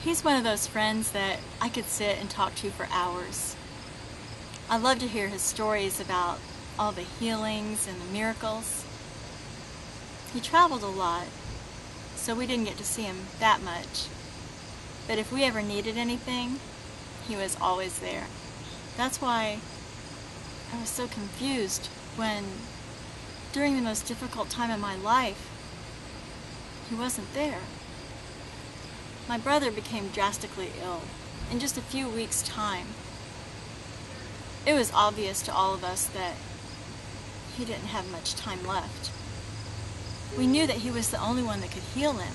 He's one of those friends that I could sit and talk to for hours. I love to hear his stories about all the healings and the miracles. He traveled a lot, so we didn't get to see him that much. But if we ever needed anything, he was always there. That's why I was so confused when, during the most difficult time in my life, he wasn't there. My brother became drastically ill in just a few weeks' time. It was obvious to all of us that he didn't have much time left. We knew that he was the only one that could heal him.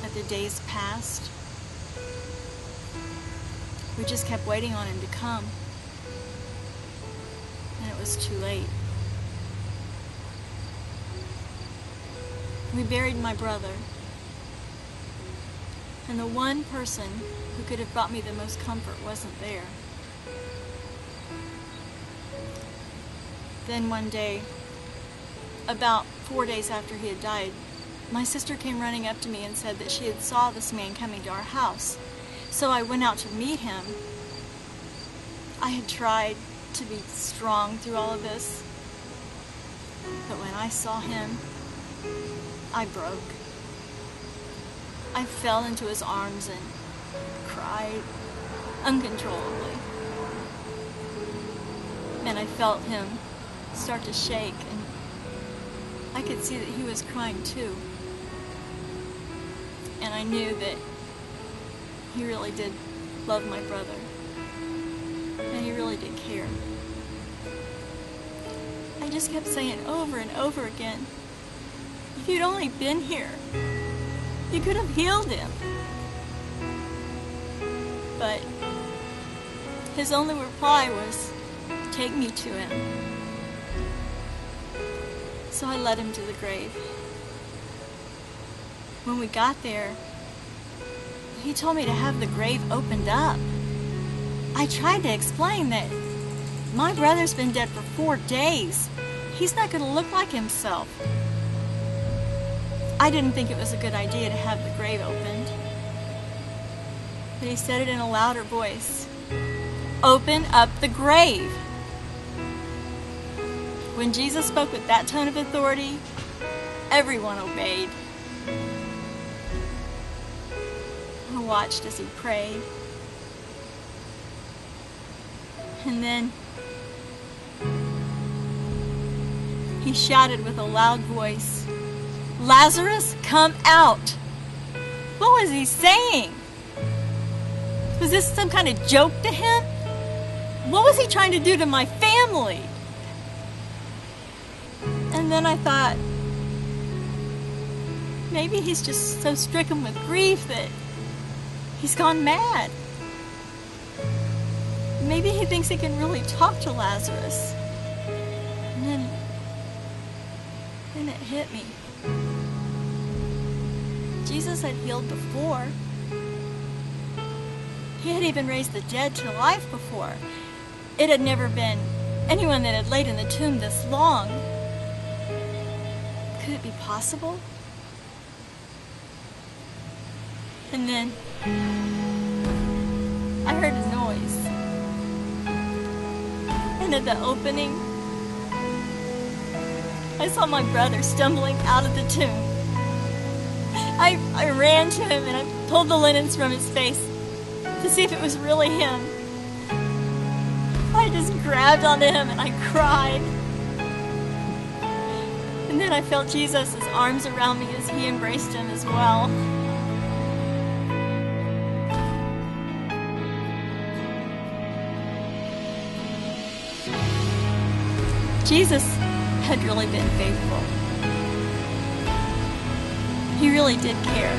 But the days passed. We just kept waiting on him to come. And it was too late. We buried my brother. And the one person who could have brought me the most comfort wasn't there. Then one day, about 4 days after he had died, my sister came running up to me and said that she had saw this man coming to our house. So I went out to meet him. I had tried to be strong through all of this, but when I saw him, I broke. I fell into his arms and cried uncontrollably. And I felt him start to shake, and I could see that he was crying too. And I knew that he really did love my brother, and he really did care. I just kept saying over and over again, if you'd only been here, you could have healed him. But his only reply was, take me to him. So I led him to the grave. When we got there, he told me to have the grave opened up. I tried to explain that my brother's been dead for 4 days. He's not going to look like himself. I didn't think it was a good idea to have the grave opened. But he said it in a louder voice. Open up the grave. When Jesus spoke with that tone of authority, everyone obeyed. I watched as he prayed. And then he shouted with a loud voice, Lazarus, come out! What was he saying? Was this some kind of joke to him? What was he trying to do to my family? And then I thought, maybe he's just so stricken with grief that he's gone mad. Maybe he thinks he can really talk to Lazarus. And then it hit me. Jesus had healed before. He had even raised the dead to life before. It had never been anyone that had laid in the tomb this long. Could it be possible? And then I heard a noise. And at the opening, I saw my brother stumbling out of the tomb. I ran to him and I pulled the linens from his face to see if it was really him. I just grabbed onto him and I cried. And then I felt Jesus' arms around me as he embraced him as well. Jesus had really been faithful. He really did care.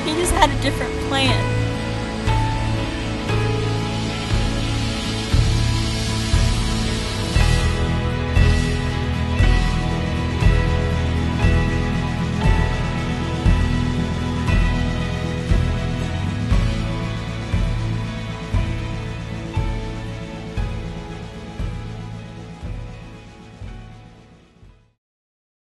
He just had a different plan.